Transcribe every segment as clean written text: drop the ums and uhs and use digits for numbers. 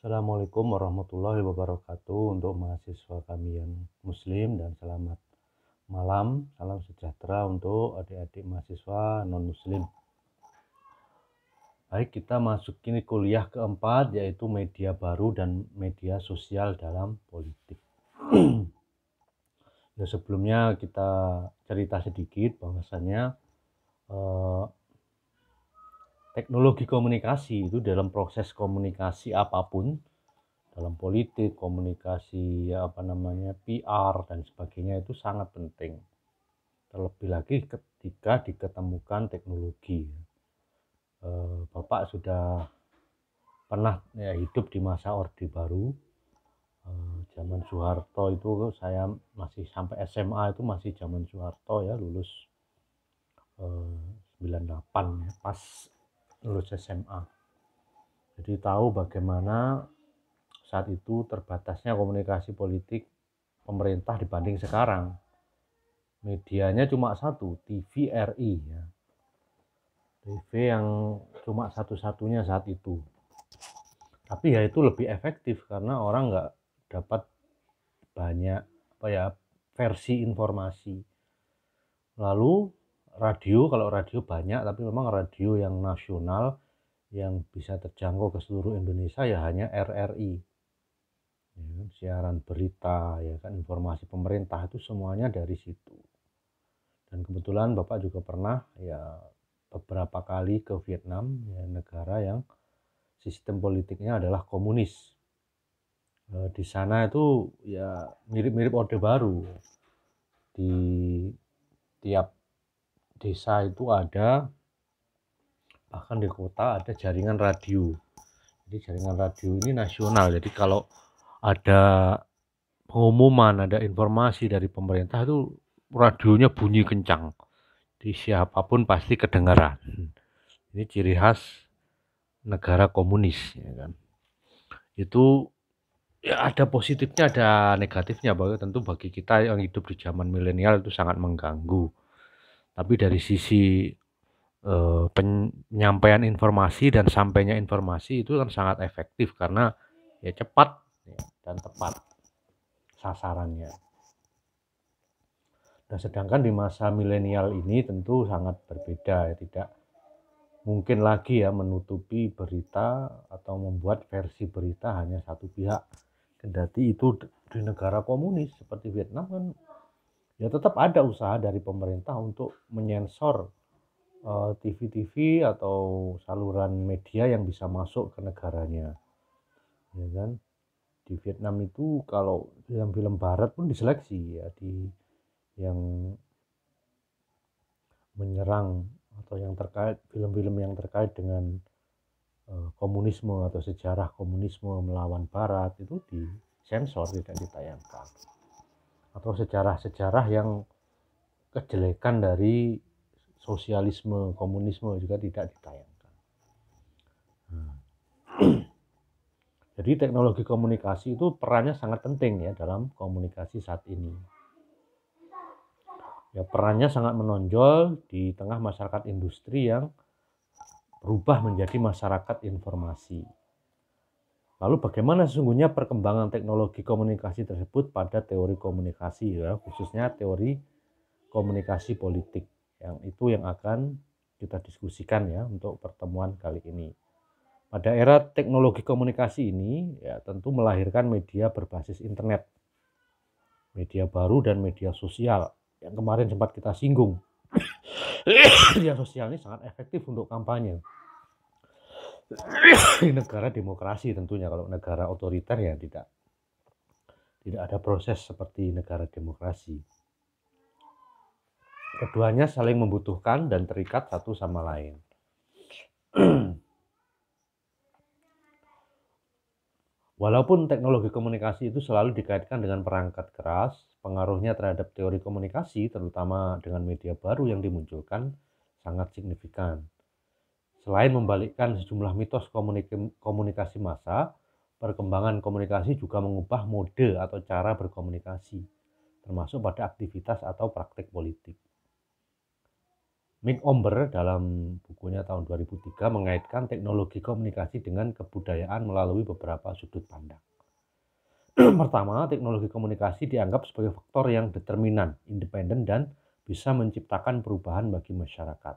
Assalamualaikum warahmatullahi wabarakatuh untuk mahasiswa kami yang muslim, dan selamat malam, salam sejahtera untuk adik-adik mahasiswa non-muslim. Baik, kita masuk kini kuliah keempat, yaitu media baru dan media sosial dalam politik. Ya, sebelumnya kita cerita sedikit bahwasannya teknologi komunikasi itu dalam proses komunikasi apapun, dalam politik, komunikasi PR dan sebagainya, itu sangat penting. Terlebih lagi ketika diketemukan teknologi. Bapak sudah pernah hidup di masa Orde Baru. Zaman Soeharto itu saya masih sampai SMA, itu masih zaman Soeharto ya, lulus 98 ya, pas lulus SMA. Jadi tahu bagaimana saat itu terbatasnya komunikasi politik pemerintah dibanding sekarang. Medianya cuma satu, TVRI ya. TV yang cuma satu-satunya saat itu. Tapi ya itu lebih efektif karena orang nggak dapat banyak versi informasi. Lalu radio, kalau radio banyak, tapi memang radio yang nasional yang bisa terjangkau ke seluruh Indonesia ya hanya RRI. Ya, siaran berita, ya kan, informasi pemerintah itu semuanya dari situ. Dan kebetulan Bapak juga pernah ya beberapa kali ke Vietnam, ya, negara yang sistem politiknya adalah komunis. Di sana itu ya mirip-mirip Orde Baru. Di tiap desa itu ada, bahkan di kota ada jaringan radio. Jadi jaringan radio ini nasional. Jadi kalau ada pengumuman, ada informasi dari pemerintah, itu radionya bunyi kencang. Jadi siapapun pasti kedengaran. Ini ciri khas negara komunis, ya kan. Itu ya ada positifnya, ada negatifnya. Bahwa tentu bagi kita yang hidup di zaman milenial itu sangat mengganggu. Tapi dari sisi penyampaian informasi dan sampainya informasi itu kan sangat efektif karena ya cepat ya, dan tepat sasarannya. Nah, sedangkan di masa milenial ini tentu sangat berbeda ya, tidak mungkin lagi ya menutupi berita atau membuat versi berita hanya satu pihak. Kendati itu di negara komunis seperti Vietnam kan ya tetap ada usaha dari pemerintah untuk menyensor TV-TV atau saluran media yang bisa masuk ke negaranya, ya kan. Di Vietnam itu kalau film-film barat pun diseleksi ya, di yang menyerang atau yang terkait film-film yang terkait dengan komunisme atau sejarah komunisme melawan barat itu disensor, tidak ditayangkan. Atau sejarah-sejarah yang kejelekan dari sosialisme, komunisme juga tidak ditayangkan. Jadi teknologi komunikasi itu perannya sangat penting ya dalam komunikasi saat ini. Ya, perannya sangat menonjol di tengah masyarakat industri yang berubah menjadi masyarakat informasi. Lalu bagaimana sesungguhnya perkembangan teknologi komunikasi tersebut pada teori komunikasi ya, khususnya teori komunikasi politik, yang itu yang akan kita diskusikan ya untuk pertemuan kali ini. Pada era teknologi komunikasi ini ya tentu melahirkan media berbasis internet, media baru dan media sosial yang kemarin sempat kita singgung. Media sosial ini sangat efektif untuk kampanye. Di negara demokrasi tentunya, kalau negara otoriter ya tidak ada proses seperti negara demokrasi. Keduanya saling membutuhkan dan terikat satu sama lain. Walaupun teknologi komunikasi itu selalu dikaitkan dengan perangkat keras, pengaruhnya terhadap teori komunikasi, terutama dengan media baru yang dimunculkan, sangat signifikan. Selain membalikkan sejumlah mitos komunikasi massa, perkembangan komunikasi juga mengubah mode atau cara berkomunikasi, termasuk pada aktivitas atau praktik politik. Mick Omber dalam bukunya tahun 2003 mengaitkan teknologi komunikasi dengan kebudayaan melalui beberapa sudut pandang. Pertama, teknologi komunikasi dianggap sebagai faktor yang determinan, independen, dan bisa menciptakan perubahan bagi masyarakat.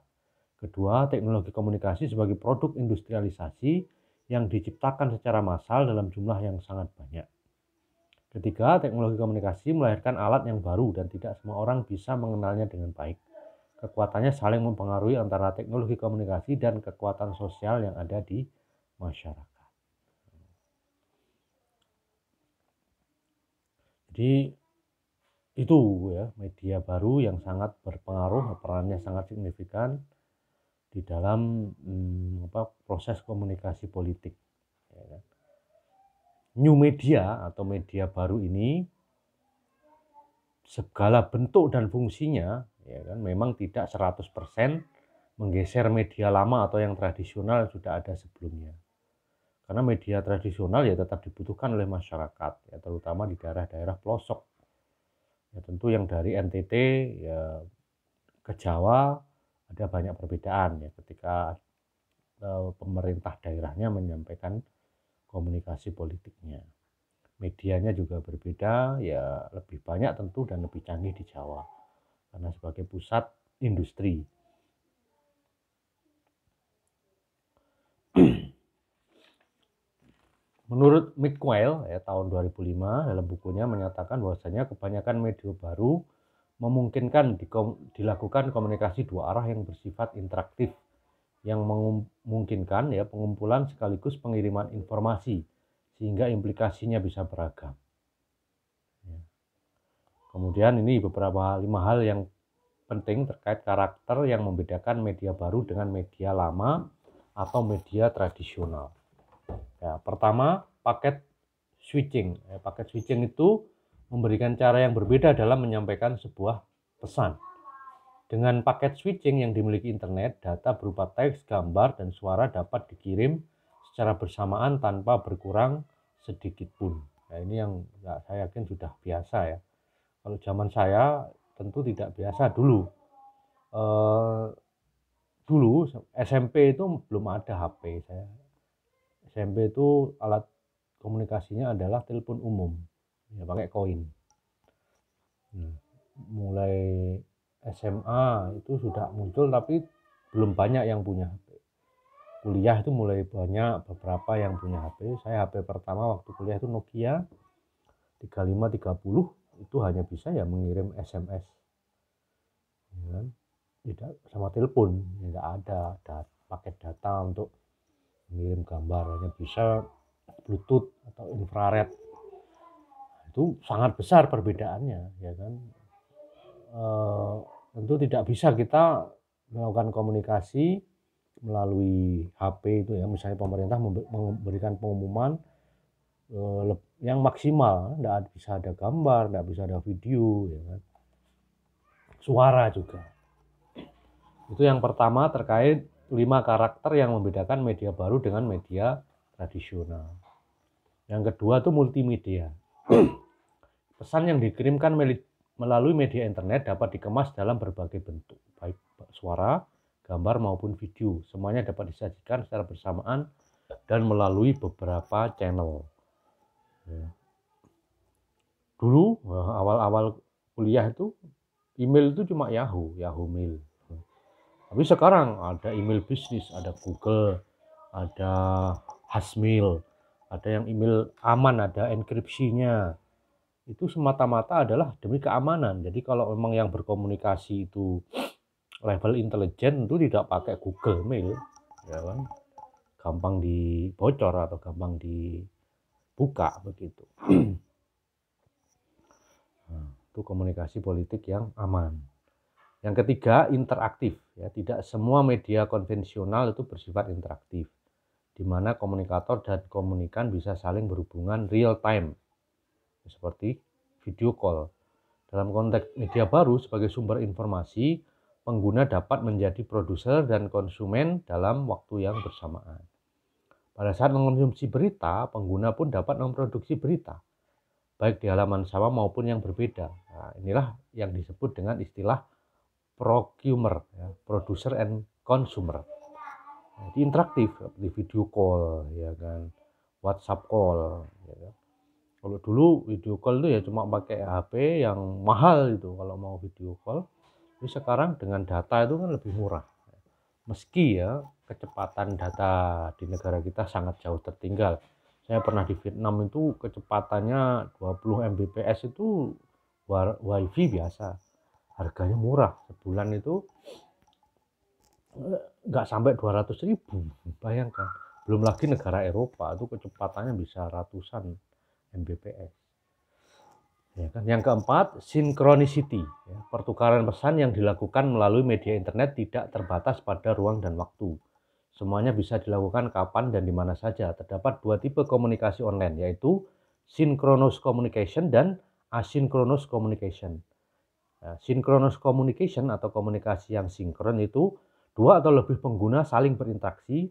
Kedua, teknologi komunikasi sebagai produk industrialisasi yang diciptakan secara massal dalam jumlah yang sangat banyak. Ketiga, teknologi komunikasi melahirkan alat yang baru dan tidak semua orang bisa mengenalnya dengan baik. Kekuatannya saling mempengaruhi antara teknologi komunikasi dan kekuatan sosial yang ada di masyarakat. Jadi itu ya, media baru yang sangat berpengaruh, perannya sangat signifikan di dalam proses komunikasi politik. Ya kan? New media atau media baru ini segala bentuk dan fungsinya ya kan memang tidak 100% menggeser media lama atau yang tradisional sudah ada sebelumnya. Karena media tradisional ya tetap dibutuhkan oleh masyarakat, ya terutama di daerah-daerah pelosok. Ya tentu yang dari NTT ya ke Jawa ada banyak perbedaan ya ketika pemerintah daerahnya menyampaikan komunikasi politiknya. Medianya juga berbeda, ya lebih banyak tentu dan lebih canggih di Jawa karena sebagai pusat industri. Menurut Mick Quayle ya, tahun 2005 dalam bukunya menyatakan bahwasanya kebanyakan media baru memungkinkan dilakukan komunikasi dua arah yang bersifat interaktif yang memungkinkan ya pengumpulan sekaligus pengiriman informasi sehingga implikasinya bisa beragam. Ya. Kemudian ini beberapa 5 hal yang penting terkait karakter yang membedakan media baru dengan media lama atau media tradisional. Ya, pertama, paket switching. Ya, paket switching itu memberikan cara yang berbeda dalam menyampaikan sebuah pesan. Dengan paket switching yang dimiliki internet, data berupa teks, gambar, dan suara dapat dikirim secara bersamaan tanpa berkurang sedikit pun. Nah, ini yang saya yakin sudah biasa ya. Kalau zaman saya tentu tidak biasa dulu. Dulu SMP itu belum ada HP saya. SMP itu alat komunikasinya adalah telepon umum, ya pakai koin. Mulai SMA itu sudah muncul tapi belum banyak yang punya HP. Kuliah itu mulai banyak beberapa yang punya HP. Saya HP pertama waktu kuliah itu Nokia 3530, itu hanya bisa ya mengirim SMS. Ya, tidak sama telepon, tidak ada paket data untuk mengirim gambar, hanya bisa Bluetooth atau infrared. Itu sangat besar perbedaannya, ya kan. Tentu tidak bisa kita melakukan komunikasi melalui HP itu ya, misalnya pemerintah memberikan pengumuman yang maksimal, tidak bisa ada gambar, tidak bisa ada video, ya kan. Suara juga. Itu yang pertama terkait 5 karakter yang membedakan media baru dengan media tradisional. Yang kedua itu multimedia. Pesan yang dikirimkan melalui media internet dapat dikemas dalam berbagai bentuk, baik suara, gambar maupun video. Semuanya dapat disajikan secara bersamaan dan melalui beberapa channel. Ya. Dulu awal-awal kuliah itu email itu cuma Yahoo Mail. Tapi sekarang ada email bisnis, ada Google, ada Hasmail, ada yang email aman, ada enkripsinya. Itu semata-mata adalah demi keamanan. Jadi kalau memang yang berkomunikasi itu level intelijen, itu tidak pakai Google Mail, ya kan? Gampang dibocor atau gampang dibuka begitu. Nah, itu komunikasi politik yang aman. Yang ketiga, interaktif. Ya, tidak semua media konvensional itu bersifat interaktif, di mana komunikator dan komunikan bisa saling berhubungan real time, seperti video call. Dalam konteks media baru sebagai sumber informasi, pengguna dapat menjadi produser dan konsumen dalam waktu yang bersamaan. Pada saat mengonsumsi berita, pengguna pun dapat memproduksi berita, baik di halaman sama maupun yang berbeda. Nah, inilah yang disebut dengan istilah procumer, ya, producer and consumer. Jadi interaktif, seperti video call, ya kan, WhatsApp call, ya kan. Kalau dulu video call itu ya cuma pakai HP yang mahal itu kalau mau video call. Tapi sekarang dengan data itu kan lebih murah. Meski ya kecepatan data di negara kita sangat jauh tertinggal. Saya pernah di Vietnam itu kecepatannya 20 Mbps itu wifi biasa. Harganya murah, sebulan itu nggak sampai 200.000. Bayangkan, belum lagi negara Eropa itu kecepatannya bisa ratusan Mbps. Ya kan? Yang keempat, synchronicity, ya, pertukaran pesan yang dilakukan melalui media internet tidak terbatas pada ruang dan waktu. Semuanya bisa dilakukan kapan dan di mana saja. Terdapat dua tipe komunikasi online, yaitu synchronous communication dan asynchronous communication. Nah, synchronous communication atau komunikasi yang sinkron itu dua atau lebih pengguna saling berinteraksi,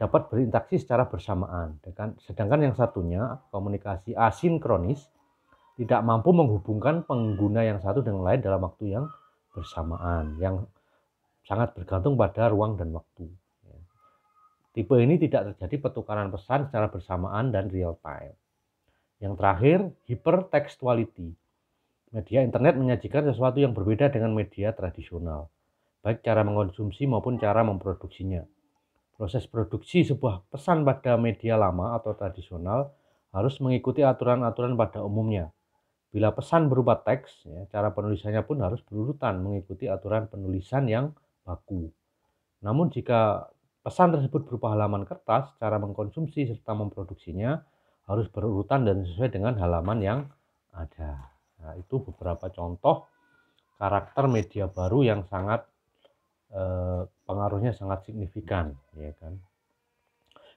dapat berinteraksi secara bersamaan. Sedangkan yang satunya, komunikasi asinkronis, tidak mampu menghubungkan pengguna yang satu dengan lain dalam waktu yang bersamaan, yang sangat bergantung pada ruang dan waktu. Tipe ini tidak terjadi pertukaran pesan secara bersamaan dan real time. Yang terakhir, hypertextuality. Media internet menyajikan sesuatu yang berbeda dengan media tradisional, baik cara mengkonsumsi maupun cara memproduksinya. Proses produksi sebuah pesan pada media lama atau tradisional harus mengikuti aturan-aturan pada umumnya. Bila pesan berupa teks, ya, cara penulisannya pun harus berurutan mengikuti aturan penulisan yang baku. Namun jika pesan tersebut berupa halaman kertas, cara mengkonsumsi serta memproduksinya harus berurutan dan sesuai dengan halaman yang ada. Nah, itu beberapa contoh karakter media baru yang sangat pengaruhnya sangat signifikan, ya kan?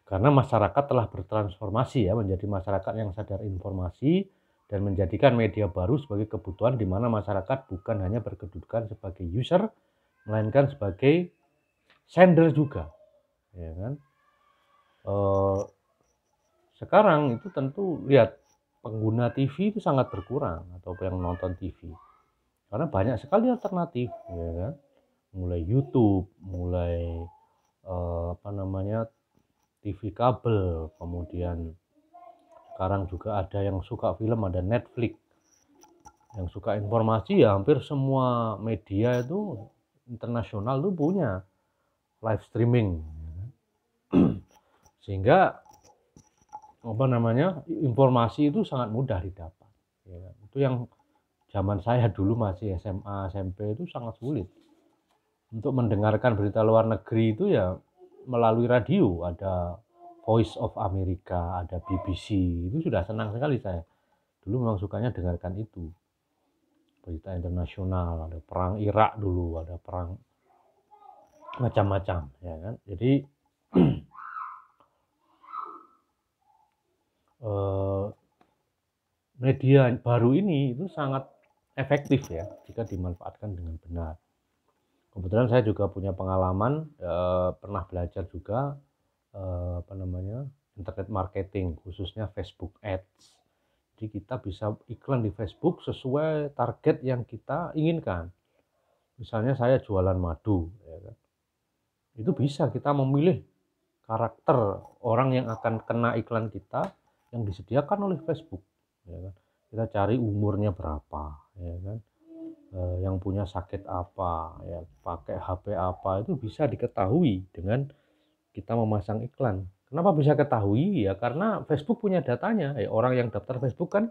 Karena masyarakat telah bertransformasi ya menjadi masyarakat yang sadar informasi dan menjadikan media baru sebagai kebutuhan di mana masyarakat bukan hanya berkedudukan sebagai user, melainkan sebagai sender juga, ya kan? Sekarang itu tentu lihat pengguna TV itu sangat berkurang atau yang nonton TV karena banyak sekali alternatif, ya kan? Mulai YouTube, mulai TV kabel, kemudian sekarang juga ada yang suka film, ada Netflix. Yang suka informasi ya hampir semua media itu internasional tuh punya live streaming. Sehingga informasi itu sangat mudah didapat. Ya, itu yang zaman saya dulu masih SMA, SMP itu sangat sulit. Untuk mendengarkan berita luar negeri itu ya melalui radio, ada Voice of America, ada BBC, itu sudah senang sekali saya. Dulu memang sukanya dengarkan itu. Berita internasional, ada perang Irak dulu, ada perang macam-macam, ya kan. Jadi media baru ini itu sangat efektif ya jika dimanfaatkan dengan benar. Kebetulan saya juga punya pengalaman, pernah belajar juga internet marketing, khususnya Facebook Ads. Jadi kita bisa iklan di Facebook sesuai target yang kita inginkan. Misalnya saya jualan madu, ya kan? Itu bisa kita memilih karakter orang yang akan kena iklan kita yang disediakan oleh Facebook. Ya kan? Kita cari umurnya berapa, ya kan? Yang punya sakit apa, ya, pakai HP apa, itu bisa diketahui dengan kita memasang iklan. Kenapa bisa ketahui? Ya karena Facebook punya datanya. Orang yang daftar Facebook kan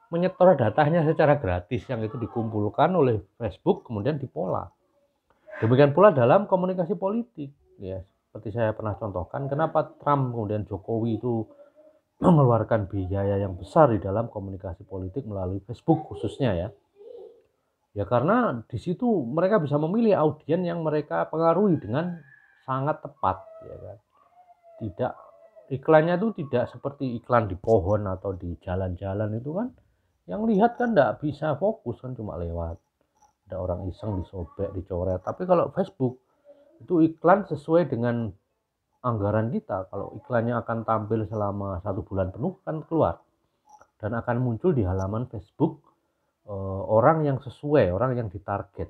menyetor datanya secara gratis yang itu dikumpulkan oleh Facebook kemudian dipola. Demikian pula dalam komunikasi politik. Ya, seperti saya pernah contohkan, kenapa Trump kemudian Jokowi itu mengeluarkan biaya yang besar di dalam komunikasi politik melalui Facebook khususnya ya. Ya karena di situ mereka bisa memilih audiens yang mereka pengaruhi dengan sangat tepat, ya kan. Tidak, iklannya itu tidak seperti iklan di pohon atau di jalan-jalan itu kan, yang lihat kan tidak bisa fokus kan, cuma lewat, ada orang iseng disobek, dicoret. Tapi kalau Facebook itu iklan sesuai dengan anggaran kita. Kalau iklannya akan tampil selama 1 bulan penuh kan keluar dan akan muncul di halaman Facebook orang yang sesuai, orang yang ditarget.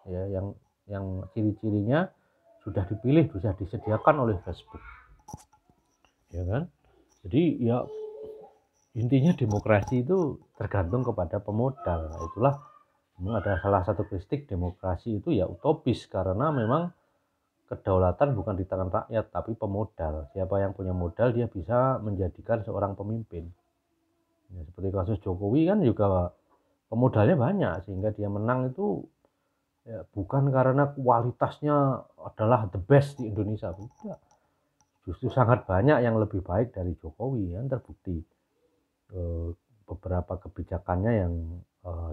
ya, yang ciri-cirinya sudah dipilih, bisa disediakan oleh Facebook, ya kan? Jadi ya intinya demokrasi itu tergantung kepada pemodal. Nah, itulah memang ada salah satu kritik demokrasi itu ya utopis, karena memang kedaulatan bukan di tangan rakyat tapi pemodal. Siapa yang punya modal dia bisa menjadikan seorang pemimpin. Ya, seperti kasus Jokowi kan juga pemodalnya banyak sehingga dia menang itu ya, bukan karena kualitasnya adalah the best di Indonesia, tidak. Justru sangat banyak yang lebih baik dari Jokowi yang terbukti. Beberapa kebijakannya yang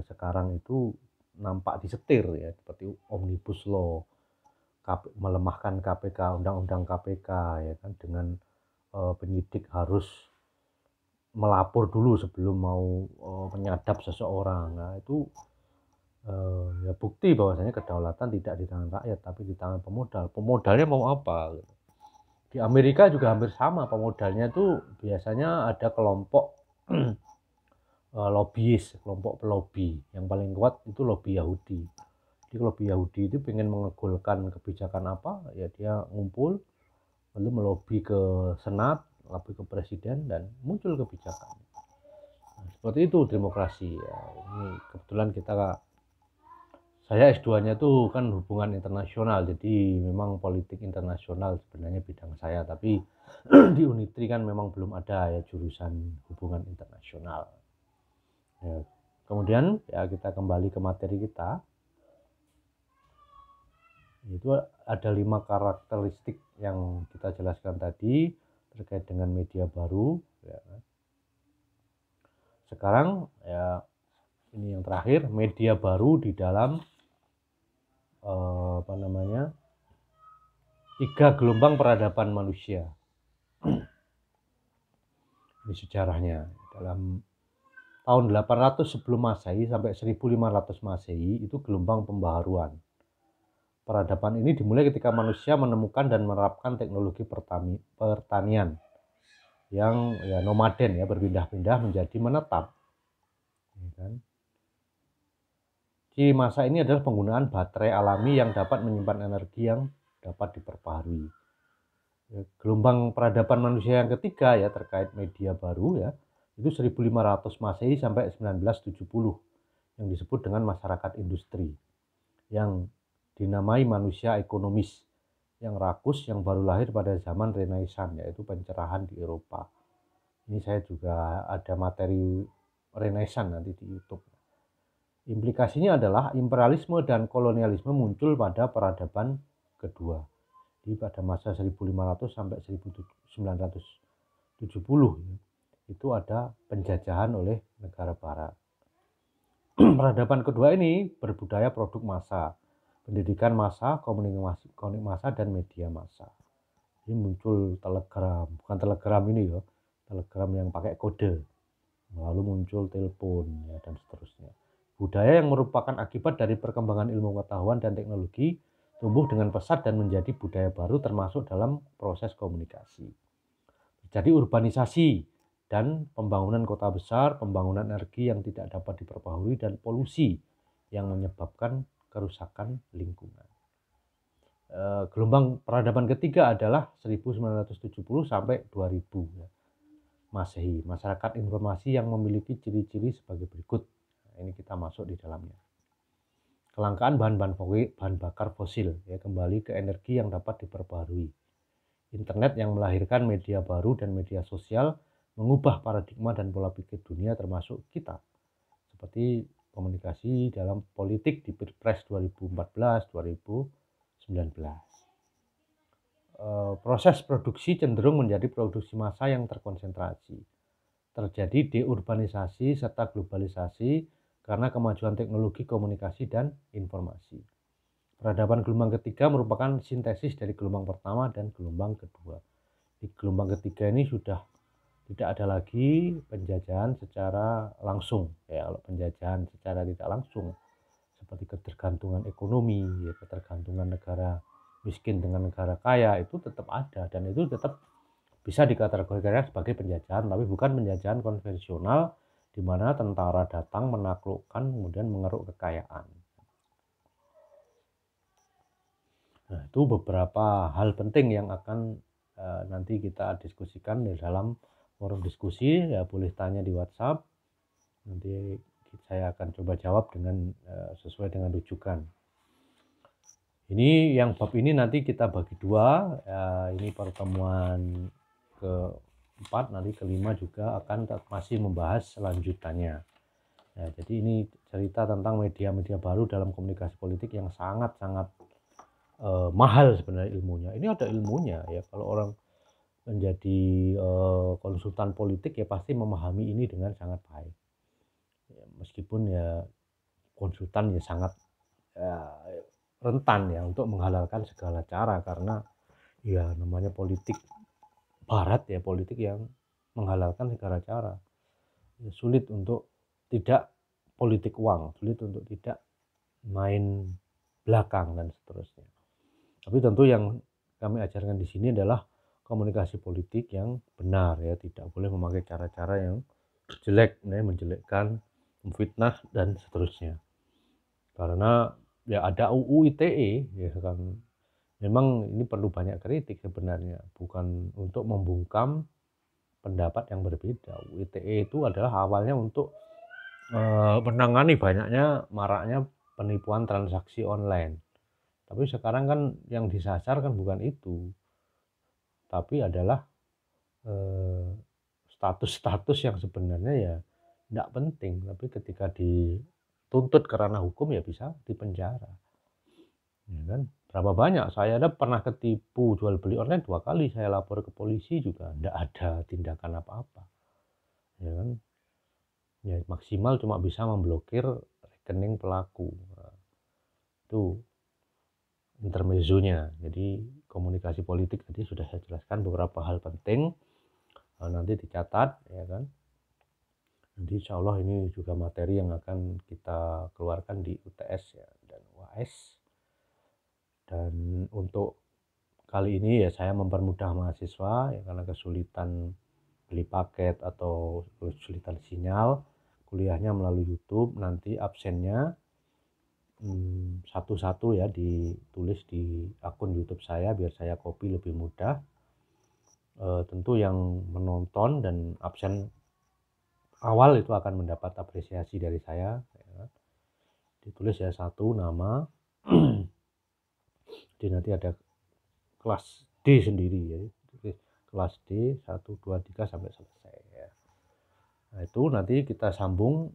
sekarang itu nampak disetir ya, seperti Omnibus Law, melemahkan KPK, undang-undang KPK ya kan, dengan penyidik harus melapor dulu sebelum mau menyadap seseorang. Nah itu ya bukti bahwasanya kedaulatan tidak di tangan rakyat tapi di tangan pemodal. Pemodalnya mau apa? Di Amerika juga hampir sama, pemodalnya tuh biasanya ada kelompok lobbyis, kelompok pelobi. Yang paling kuat itu lobby Yahudi. Jadi lobby Yahudi itu pengen mengegulkan kebijakan apa, ya dia ngumpul lalu melobi ke Senat, melobi ke Presiden, dan muncul kebijakan. Nah, seperti itu demokrasi ya. Ini kebetulan saya S2-nya tuh kan hubungan internasional, jadi memang politik internasional sebenarnya bidang saya, tapi di Unitri kan memang belum ada ya jurusan hubungan internasional. Ya, kemudian ya kita kembali ke materi kita. Itu ada 5 karakteristik yang kita jelaskan tadi terkait dengan media baru. Ya. Sekarang ya ini yang terakhir, media baru di dalam 3 gelombang peradaban manusia. Ini sejarahnya. Dalam tahun 800 sebelum Masehi sampai 1500 Masehi itu gelombang pembaharuan. Peradaban ini dimulai ketika manusia menemukan dan menerapkan teknologi pertanian yang ya nomaden ya, berpindah-pindah menjadi menetap. Ya kan? Di masa ini adalah penggunaan baterai alami yang dapat menyimpan energi yang dapat diperbaharui. Gelombang peradaban manusia yang ketiga ya terkait media baru ya, itu 1500 Masehi sampai 1970 yang disebut dengan masyarakat industri, yang dinamai manusia ekonomis yang rakus yang baru lahir pada zaman Renaissance, yaitu pencerahan di Eropa. Ini saya juga ada materi Renaissance nanti di YouTube. Implikasinya adalah imperialisme dan kolonialisme muncul pada peradaban kedua. Jadi pada masa 1500 sampai 1970 itu ada penjajahan oleh negara barat. Peradaban kedua ini berbudaya produk massa, pendidikan massa, komunikasi massa, dan media massa. Ini muncul telegram, bukan telegram ini ya, telegram yang pakai kode, lalu muncul telepon ya, dan seterusnya. Budaya yang merupakan akibat dari perkembangan ilmu pengetahuan dan teknologi tumbuh dengan pesat dan menjadi budaya baru termasuk dalam proses komunikasi. Jadi urbanisasi dan pembangunan kota besar, pembangunan energi yang tidak dapat diperbaharui, dan polusi yang menyebabkan kerusakan lingkungan. Gelombang peradaban ketiga adalah 1970 sampai 2000 ya, Masehi. Masyarakat informasi yang memiliki ciri-ciri sebagai berikut. Nah, ini kita masuk di dalamnya. Kelangkaan bahan bakar fosil ya, kembali ke energi yang dapat diperbaharui. Internet yang melahirkan media baru dan media sosial mengubah paradigma dan pola pikir dunia termasuk kita. Seperti komunikasi dalam politik di Pilpres 2014-2019. Proses produksi cenderung menjadi produksi massa yang terkonsentrasi. Terjadi deurbanisasi serta globalisasi karena kemajuan teknologi komunikasi dan informasi. Peradaban gelombang ketiga merupakan sintesis dari gelombang pertama dan gelombang kedua. Di gelombang ketiga ini sudah tidak ada lagi penjajahan secara langsung. Ya, kalau penjajahan secara tidak langsung seperti ketergantungan ekonomi, ya, ketergantungan negara miskin dengan negara kaya itu tetap ada, dan itu tetap bisa dikategorikan sebagai penjajahan, tapi bukan penjajahan konvensional di mana tentara datang menaklukkan kemudian mengeruk kekayaan. Nah, itu beberapa hal penting yang akan nanti kita diskusikan di dalam forum diskusi. Ya, boleh tanya di WhatsApp. Nanti saya akan coba jawab dengan sesuai dengan rujukan. Ini yang bab ini nanti kita bagi dua. Ini pertemuan keempat, nanti kelima juga akan masih membahas selanjutannya. Ya, jadi ini cerita tentang media-media baru dalam komunikasi politik yang sangat-sangat mahal sebenarnya ilmunya. Ini ada ilmunya ya. Kalau orang menjadi konsultan politik ya pasti memahami ini dengan sangat baik. Ya, meskipun ya konsultan ya sangat rentan ya untuk menghalalkan segala cara, karena ya namanya politik barat ya, politik yang menghalalkan segala cara. Ya, sulit untuk tidak politik uang, sulit untuk tidak main belakang dan seterusnya. Tapi tentu yang kami ajarkan di sini adalah komunikasi politik yang benar ya, tidak boleh memakai cara-cara yang jelek, ya, menjelekkan, memfitnah dan seterusnya. Karena ya ada UU ITE ya kan. Memang ini perlu banyak kritik sebenarnya, bukan untuk membungkam pendapat yang berbeda. UU ITE itu adalah awalnya untuk menangani maraknya penipuan transaksi online. Tapi sekarang kan yang disasar kan bukan itu, tapi adalah status-status yang sebenarnya ya tidak penting, tapi ketika dituntut karena hukum ya bisa dipenjara. Ya kan? Berapa banyak saya pernah ketipu jual beli online 2 kali, saya lapor ke polisi juga tidak ada tindakan apa-apa. Ya kan? Ya maksimal cuma bisa memblokir rekening pelaku. Nah, itu intermezzonya. Jadi komunikasi politik tadi sudah saya jelaskan beberapa hal penting, nanti dicatat ya kan. Nanti insya Allah ini juga materi yang akan kita keluarkan di UTS ya dan UAS. Dan untuk kali ini ya saya mempermudah mahasiswa ya, karena kesulitan beli paket atau kesulitan sinyal, kuliahnya melalui YouTube. Nanti absennya satu-satu ya ditulis di akun YouTube saya biar saya copy lebih mudah. Tentu yang menonton dan absen awal itu akan mendapat apresiasi dari saya ya. Ditulis ya satu nama. Jadi nanti ada kelas D sendiri ya, kelas D 1, 2, 3 sampai selesai ya. Nah itu nanti kita sambung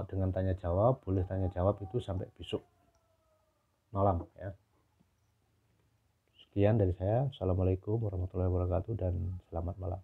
dengan tanya jawab, boleh tanya jawab itu sampai besok malam ya. Sekian dari saya. Assalamualaikum warahmatullahi wabarakatuh dan selamat malam.